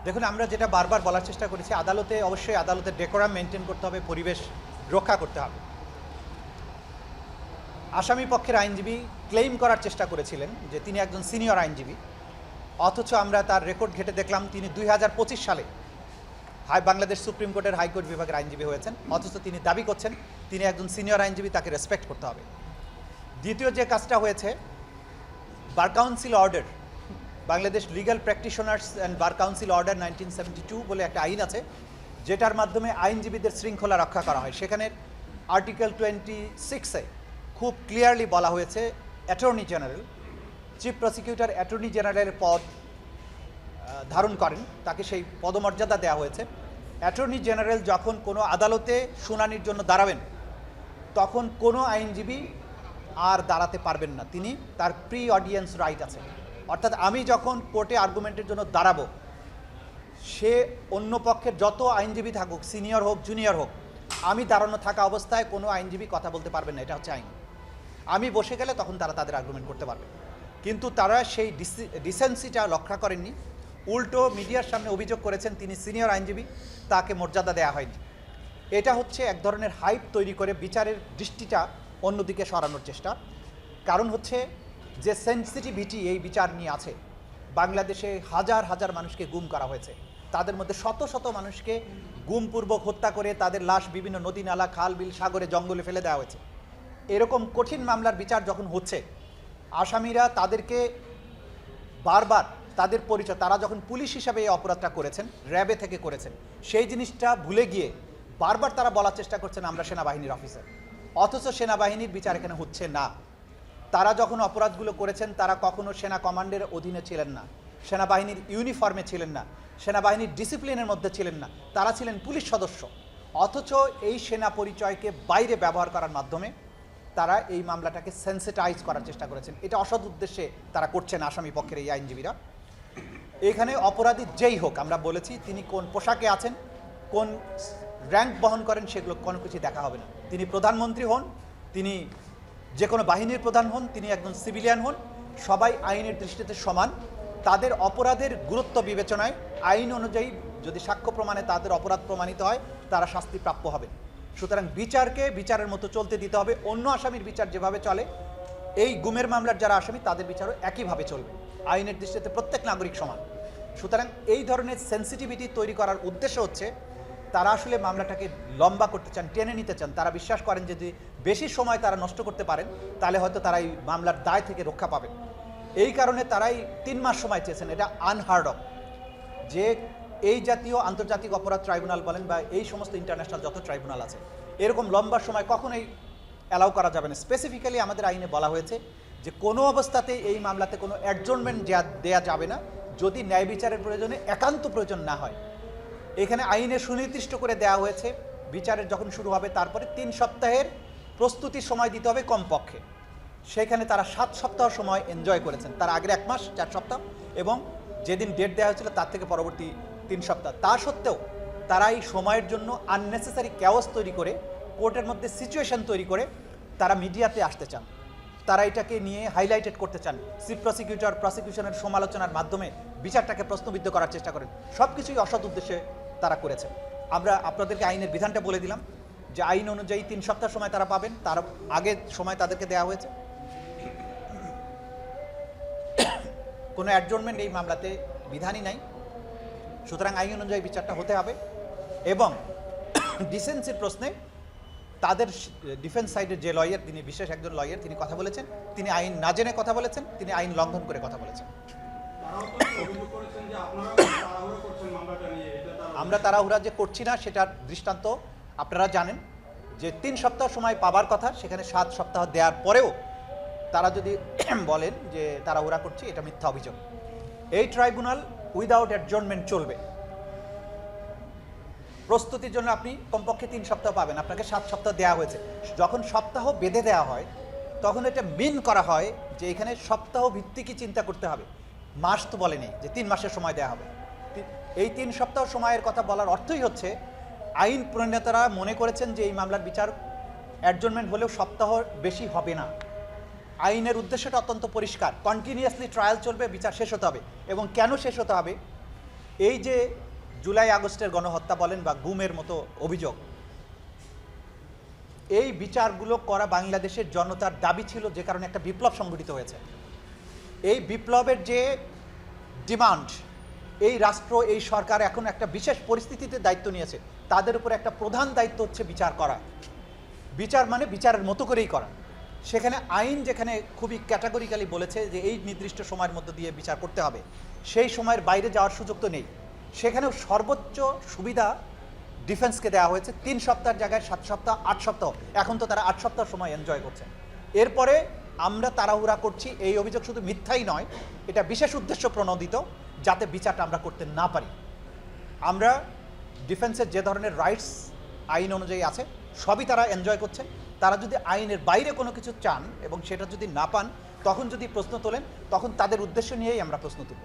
দেখুন, আমরা যেটা বারবার বলার চেষ্টা করেছি, আদালতে অবশ্যই আদালতের ডেকোরাম মেনটেন করতে হবে, পরিবেশ রক্ষা করতে হবে। আসামি পক্ষের আইনজীবী ক্লেইম করার চেষ্টা করেছিলেন যে তিনি একজন সিনিয়র আইনজীবী, অথচ আমরা তার রেকর্ড ঘেটে দেখলাম তিনি 2025 সালে বাংলাদেশ সুপ্রিম কোর্টের হাইকোর্ট বিভাগের আইনজীবী হয়েছেন, অথচ তিনি দাবি করছেন তিনি একজন সিনিয়র আইনজীবী, তাকে রেসপেক্ট করতে হবে। দ্বিতীয় যে কাজটা হয়েছে, bar council order, Bangladesh legal practitioners and bar council order 1972 বলে একটা আইন আছে, যেটার মাধ্যমে আইনজীবীদের শৃঙ্খলা রক্ষা করা হয়। সেখানে আর্টিকেল 26-এ খুব ক্লিয়ারলি বলা হয়েছে attorney general, chief prosecutor attorney জেনারেলের পদ ধারণ করেন, তাকে সেই পদমর্যাদা দেওয়া হয়েছে। অ্যাটর্নি জেনারেল যখন কোনো আদালতে শুনানির জন্য দাঁড়াবেন, তখন কোনো আইনজীবী আর দাঁড়াতে পারবেন না, তিনি তার প্রি অডিয়েন্স রাইট আছে। অর্থাৎ আমি যখন কোর্টে আর্গুমেন্টের জন্য দাঁড়াবো, সে অন্য পক্ষের যত আইনজীবী থাকুক, সিনিয়র হোক জুনিয়র হোক, আমি দাঁড়ানো থাকা অবস্থায় কোনো আইনজীবী কথা বলতে পারবেন না, এটা হচ্ছে আইন। আমি বসে গেলে তখন তারা তাদের আর্গুমেন্ট করতে পারবে, কিন্তু তারা সেই ডিসেন্সিটা রক্ষা করেননি। উল্টো মিডিয়ার সামনে অভিযোগ করেছেন তিনি সিনিয়র আইনজীবী, তাকে মর্যাদা দেওয়া হয়নি। এটা হচ্ছে এক ধরনের হাইপ তৈরি করে বিচারের দৃষ্টিটা অন্যদিকে সরানোর চেষ্টা। কারণ হচ্ছে যে সেন্সিটিভিটি এই বিচার নিয়ে আছে, বাংলাদেশে হাজার হাজার মানুষকে গুম করা হয়েছে, তাদের মধ্যে শত শত মানুষকে গুমপূর্বক হত্যা করে তাদের লাশ বিভিন্ন নদী নালা, খাল বিল, সাগরে, জঙ্গলে ফেলে দেওয়া হয়েছে। এরকম কঠিন মামলার বিচার যখন হচ্ছে, আসামিরা তাদেরকে বারবার তাদের পরিচয়, তারা যখন পুলিশ হিসাবে এই অপরাধটা করেছেন, র্যাবে থেকে করেছেন, সেই জিনিসটা ভুলে গিয়ে বারবার তারা বলার চেষ্টা করছেন আমরা সেনাবাহিনীর অফিসার, অথচ সেনাবাহিনীর বিচার এখানে হচ্ছে না। তারা যখন অপরাধগুলো করেছেন, তারা কখনো সেনা কমান্ডের অধীনে ছিলেন না, সেনাবাহিনীর ইউনিফর্মে ছিলেন না, সেনাবাহিনীর ডিসিপ্লিনের মধ্যে ছিলেন না, তারা ছিলেন পুলিশ সদস্য। অথচ এই সেনা পরিচয়কে বাইরে ব্যবহার করার মাধ্যমে তারা এই মামলাটাকে সেন্সিটাইজ করার চেষ্টা করেছেন। এটা অসৎ উদ্দেশ্যে তারা করছেন আসামি পক্ষের এই আইনজীবীরা। এখানে অপরাধী যেই হোক, আমরা বলেছি তিনি কোন পোশাকে আছেন, কোন র্যাঙ্ক বহন করেন, সেগুলো কোনো কিছু দেখা হবে না। তিনি প্রধানমন্ত্রী হন, তিনি যে কোনো বাহিনীর প্রধান হন, তিনি একজন সিভিলিয়ান হন, সবাই আইনের দৃষ্টিতে সমান। তাদের অপরাধের গুরুত্ব বিবেচনায় আইন অনুযায়ী যদি সাক্ষ্য প্রমাণে তাদের অপরাধ প্রমাণিত হয়, তারা শাস্তি প্রাপ্য হবে। সুতরাং বিচারকে বিচারের মতো চলতে দিতে হবে। অন্য আসামির বিচার যেভাবে চলে, এই গুমের মামলার যারা আসামি তাদের বিচারও একইভাবে চলবে। আইনের দৃষ্টিতে প্রত্যেক নাগরিক সমান। সুতরাং এই ধরনের সেন্সিটিভিটি তৈরি করার উদ্দেশ্য হচ্ছে তারা আসলে মামলাটাকে লম্বা করতে চান, টেনে নিতে চান। তারা বিশ্বাস করেন যদি বেশি সময় তারা নষ্ট করতে পারেন, তাহলে হয়তো তারা এই মামলার দায় থেকে রক্ষা পাবেন। এই কারণে তারাই 3 মাস সময় চেয়েছেন। এটা আনহার্ড অফ, যে এই জাতীয় আন্তর্জাতিক অপরাধ ট্রাইব্যুনাল বলেন বা এই সমস্ত ইন্টারন্যাশনাল যত ট্রাইব্যুনাল আছে, এরকম লম্বা সময় কখনোই অ্যালাউ করা যাবে না। স্পেসিফিক্যালি আমাদের আইনে বলা হয়েছে যে কোনো অবস্থাতে এই মামলাতে কোনো অ্যাডজর্নমেন্ট দেওয়া যাবে না যদি ন্যায় বিচারের প্রয়োজনে একান্ত প্রয়োজন না হয়। এখানে আইনে সুনির্দিষ্ট করে দেওয়া হয়েছে বিচারের যখন শুরু হবে তারপরে 3 সপ্তাহের প্রস্তুতির সময় দিতে হবে কমপক্ষে। সেখানে তারা 7 সপ্তাহ সময় এনজয় করেছেন, তার আগের 1 মাস 4 সপ্তাহ এবং যেদিন ডেট দেওয়া হয়েছিল তার থেকে পরবর্তী 3 সপ্তাহ। তা সত্ত্বেও তারা এই সময়ের জন্য আননেসেসারি ক্যাওস তৈরি করে, কোর্টের মধ্যে সিচুয়েশন তৈরি করে তারা মিডিয়াতে আসতে চান। তারা এটাকে নিয়ে হাইলাইটেড করতে চান, চিফ প্রসিকিউটর প্রসিকিউশনের সমালোচনার মাধ্যমে বিচারটাকে প্রশ্নবিদ্ধ করার চেষ্টা করেন। সব কিছুই অসৎ উদ্দেশ্যে তারা করেছেন। আমরা আপনাদেরকে আইনের বিধানটা বলে দিলাম যে আইন অনুযায়ী 3 সপ্তাহ সময় তারা পাবেন, তার আগে সময় তাদেরকে দেওয়া হয়েছে। কোনো অ্যাডজর্নমেন্ট এই মামলাতে বিধানই নাই। সুতরাং আইন অনুযায়ী বিচারটা হতে হবে। এবং ডিসেন্সির প্রশ্নে তাদের ডিফেন্স সাইডের যে লয়ার, তিনি বিশেষ একজন লয়ার, তিনি কথা বলেছেন, তিনি আইন না জেনে কথা বলেছেন, তিনি আইন লঙ্ঘন করে কথা বলেছেন। আমরা তাড়াহুড়া যে করছি না সেটার দৃষ্টান্ত আপনারা জানেন যে 3 সপ্তাহ সময় পাবার কথা, সেখানে 7 সপ্তাহ দেওয়ার পরেও তারা যদি বলেন যে তাড়াহুড়া করছি, এটা মিথ্যা অভিযোগ। এই ট্রাইব্যুনাল উইদাউট অ্যাডজর্নমেন্ট চলবে। প্রস্তুতির জন্য আপনি কমপক্ষে 3 সপ্তাহ পাবেন, আপনাকে 7 সপ্তাহ দেওয়া হয়েছে। যখন সপ্তাহ বেঁধে দেওয়া হয় তখন এটা মিন করা হয় যে এখানে সপ্তাহ ভিত্তিকই চিন্তা করতে হবে, মাস তো বলেনি যে 3 মাসের সময় দেওয়া হবে। এই 3 সপ্তাহ সময়ের কথা বলার অর্থই হচ্ছে আইন প্রণেতারা মনে করেছেন যে এই মামলার বিচার অ্যাডজর্নমেন্ট হলেও সপ্তাহ বেশি হবে না। আইনের উদ্দেশ্যটা অত্যন্ত পরিষ্কার, কন্টিনিউয়াসলি ট্রায়াল চলবে, বিচার শেষ হতে হবে। এবং কেন শেষ হতে হবে, এই যে জুলাই আগস্টের গণহত্যা বলেন বা গুমের মতো অভিযোগ, এই বিচারগুলো করা বাংলাদেশের জনতার দাবি ছিল, যে কারণে একটা বিপ্লব সংগঠিত হয়েছে। এই বিপ্লবের যে ডিমান্ড, এই রাষ্ট্র, এই সরকার এখন একটা বিশেষ পরিস্থিতিতে দায়িত্ব নিয়েছে, তাদের উপর একটা প্রধান দায়িত্ব হচ্ছে বিচার করা। বিচার মানে বিচারের মতো করেই করা। সেখানে আইন যেখানে খুবই ক্যাটাগরিক্যালি বলেছে যে এই নির্দিষ্ট সময়ের মধ্য দিয়ে বিচার করতে হবে, সেই সময়ের বাইরে যাওয়ার সুযোগ তো নেই। সেখানেও সর্বোচ্চ সুবিধা ডিফেন্সকে দেওয়া হয়েছে 3 সপ্তাহের জায়গায় 7 সপ্তাহ, 8 সপ্তাহ। এখন তো তারা 8 সপ্তাহ সময় এনজয় করছে। এরপরে আমরা তাড়াহুড়া করছি, এই অভিযোগ শুধু মিথ্যাই নয়, এটা বিশেষ উদ্দেশ্য প্রণোদিত, যাতে বিচারটা আমরা করতে না পারি। আমরা ডিফেন্সের যে ধরনের রাইটস আইন অনুযায়ী আছে সবই তারা এনজয় করছে। তারা যদি আইনের বাইরে কোনো কিছু চান এবং সেটা যদি না পান, তখন যদি প্রশ্ন তোলেন, তখন তাদের উদ্দেশ্য নিয়েই আমরা প্রশ্ন তুলব।